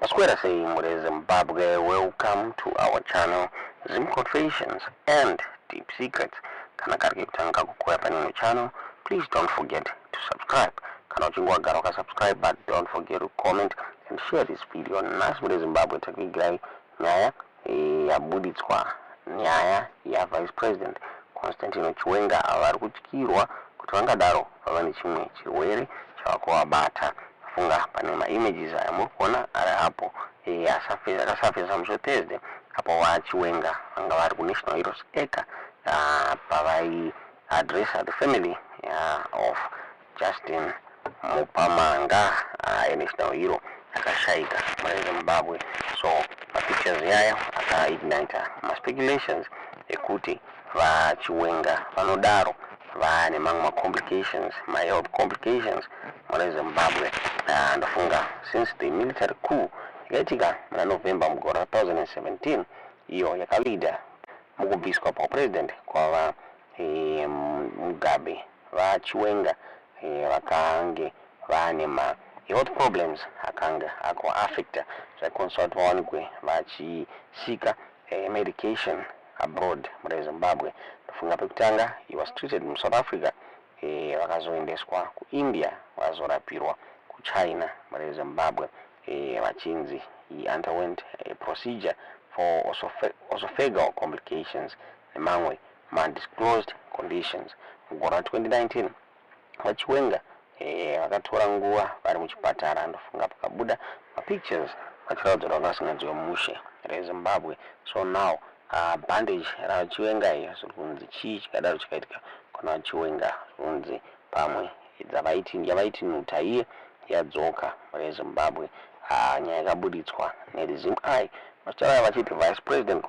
Masquera saying what is Zimbabwe, welcome to our channel Zim Confessions and Deep Secrets. Kana kariki kutanga kukwea panino channel, please don't forget to subscribe. Kana uchingwa garoka subscribe, but don't forget to comment and share this video. Nasi mwere Zimbabwe takigirai nyaya yabuditswa nyaya ya Vice President Chiwenga avari kutyirwa kuti vangadaro vava nechimwe chirwere chavakuvabata. Funga pane maimages aya muri kuona ari apo akasafisa musi Thursday apo vaChiwenga vanga vari kuNational Heroes Acre pavai addressa the family of Justin Mupamanga, a national hero akashaika mune Zimbabwe. So mapictures yaya akaignita maspeculations ekuti vaChiwenga vanodaro vane mamwe complications, health complications mune Zimbabwe. Ndofunga since the military coup yakaitika muna November mugore 2017 iyo yakalida mukubviswa papresident kwava Mugabe, vaChiwenga vakange vane ma health problems akanga akuaffecta zvaikonzwa vawanikwe vachisika medication abroad mune Zimbabwe. Ndofunga pekutanga he was treated in South Africa, vakazoendeswa kuIndia vazorapirwa kuChina mune Zimbabwe. Vachinzi he underwent a procedure for esophageal complications nemamwe undisclosed conditions. Mugore 2019 vaChiwenga vakatora nguva vari muchipatara. Ndofunga pakabuda mapictures vachiratidza kuti vakasinganzwe Mushe reZimbabwe. So now bandage ravaChiwenga ziri kunzi chii chikadaro chikaitika kuna vaChiwenga kunzi pamwe yavaiti nhuta iye yadzoka mune Zimbabwe. Nyaya yakabuditswa neResume Eye vachitara vachiti Vice President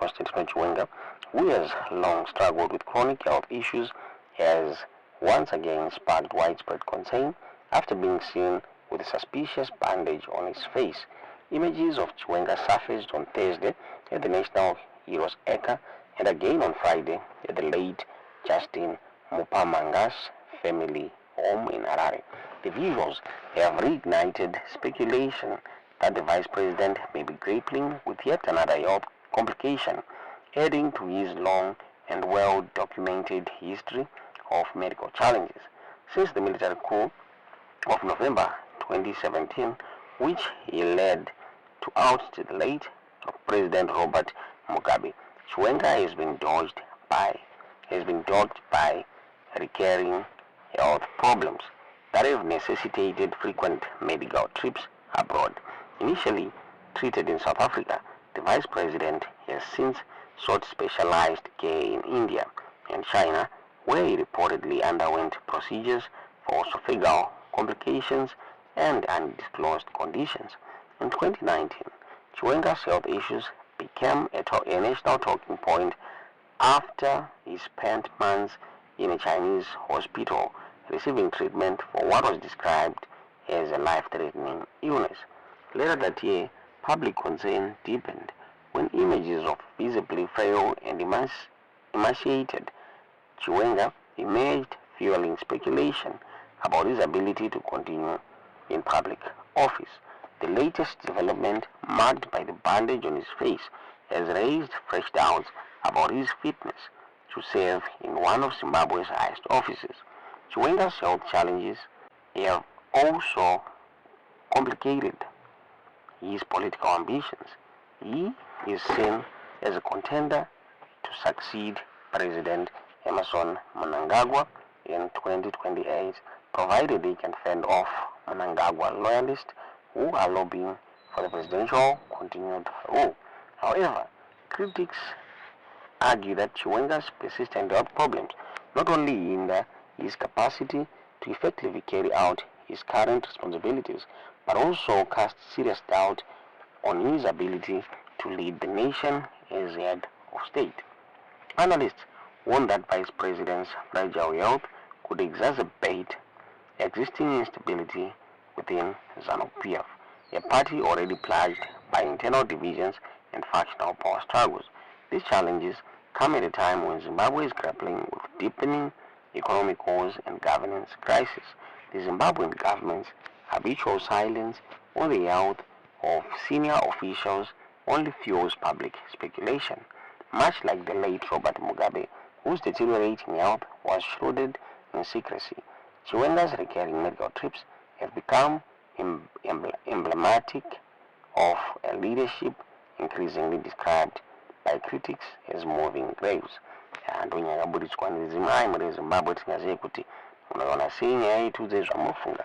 Chiwenga, who has long struggled with chronic health issues, has once again sparked widespread concern after being seen with a suspicious bandage on his face. Images of Chiwenga surfaced on Thursday at the National Heroes Acre and again on Friday at the late Justin Mupamanga's family home in Harare. The visuals have reignited speculation that the Vice President may be grappling with yet another health complication, adding to his long and well-documented history of medical challenges. Since the military coup of November 2017, which he led to oust the late President Robert Mugabe, Chiwenga has been dogged by recurring health problems that have necessitated frequent medical trips abroad. Initially treated in South Africa, the Vice President has since sought specialized care in India and China, where he reportedly underwent procedures for esophageal complications and undisclosed conditions. In 2019, Chiwenga's health issues became a national talking point after he spent months in a Chinese hospital receiving treatment for what was described as a life-threatening illness. Later that year, public concern deepened when images of visibly frail and emaciated Chiwenga emerged, fueling speculation about his ability to continue in public office. The latest development, marked by the bandage on his face, has raised fresh doubts about his fitness to serve in one of Zimbabwe's highest offices. Chiwenga's health challenges have also complicated his political ambitions. He is seen as a contender to succeed President Emerson Mnangagwa in 2028, provided he can fend off Mnangagwa loyalists who are lobbying for the presidential continued rule. However, critics argue that Chiwenga's persistent health problems not only hinder his capacity to effectively carry out his current responsibilities, but also cast serious doubt on his ability to lead the nation as head of state. Analysts warn that Vice President's fragile health could exacerbate existing instability within ZANU-PF, a party already plagued by internal divisions and factional power struggles. These challenges come at a time when Zimbabwe is grappling with deepening economic woes and governance crisis. The Zimbabwean government's habitual silence on the health of senior officials only fuels public speculation, much like the late Robert Mugabe, whose deteriorating health was shrouded in secrecy. Chiwenga's recurring medical trips have become emblematic of a leadership increasingly described by critics as moving graves. Zimbabwe tingaziye kuti unaona sei nyaya yetu dzezvamunofunga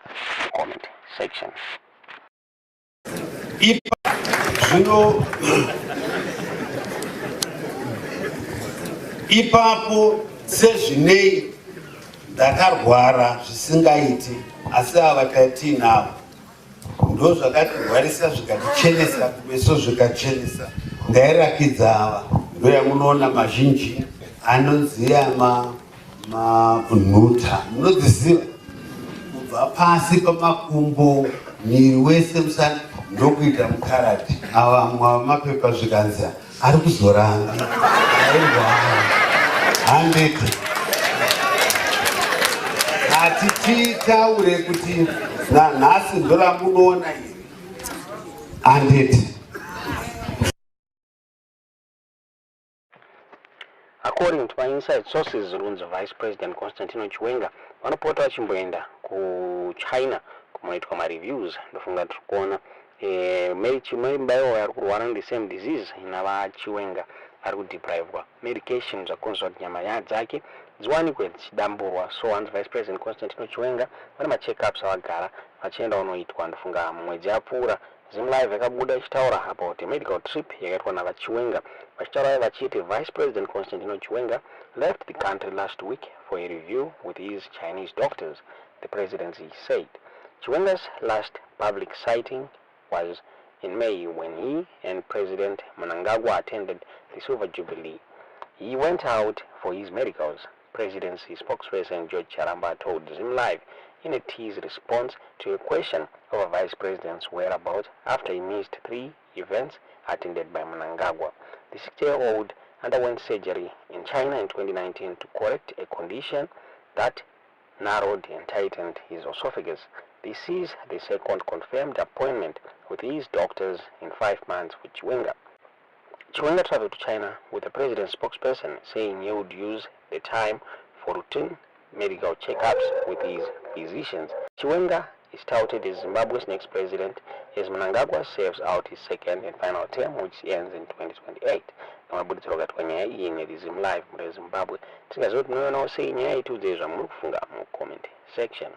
comment section. Ipapo sezvinei ndakarwara zvisingaiti asi ava tatinavo ndo zvakatirwarisa zvikachenesa kumeso zvikachenesa ndairakidza ava ndo yamunoona mazhinji anoziva manhuta munodziziva kubva pasi pamakumbo miri wese musana ndokuita mukarati ava mwa mapepa zvikanza ari kuzoranga handiti atitaure kuti nanhasi ndoramunoona iri handiti. According to my inside sources, Runza Vice President Constantino Chiwenga vanopota vachimboenda kuChina kunoitwa mareviews. Ndofunga tiri kuona Mary ari kurwara the same disease inava Chiwenga ari kudeprivwa medication zvakonzwa kuti nyama dzake dziwanikwe dzichidamburwa. So hanzi Vice President Constantino Chiwenga vane macheckups avagara vachienda unoitwa. Ndofunga mwedzi yapfuura ZimLive yakabuda ichitaura about a medical trip yakaitwa navaChiwenga vachitaura vachiti Vice President Constantino Chiwenga left the country last week for a review with his Chinese doctors, the presidency said. Chiwenga's last public sighting was in May when he and President Mnangagwa attended the Silver Jubilee. He went out for his medicals, presidency spokesperson George Charamba told ZimLive in a teased response to a question of a vice president's whereabouts after he missed 3 events attended by Mnangagwa. The 60-year-old underwent surgery in China in 2019 to correct a condition that narrowed and tightened his esophagus. This is the second confirmed appointment with his doctors in 5 months for Chiwenga. Chiwenga traveled to China with the president's spokesperson saying he would use the time for routine medical checkups with his physicians. Chiwenga is touted as Zimbabwe's next president as Mnangagwa serves out his second and final term, which ends in 2028. Namabudziro katwa nyaya iyi ngeri ZimLive muri Zimbabwe. Tingaziva kuti munoona sei nyaya yetu dzezva muri kufunga mu comment section.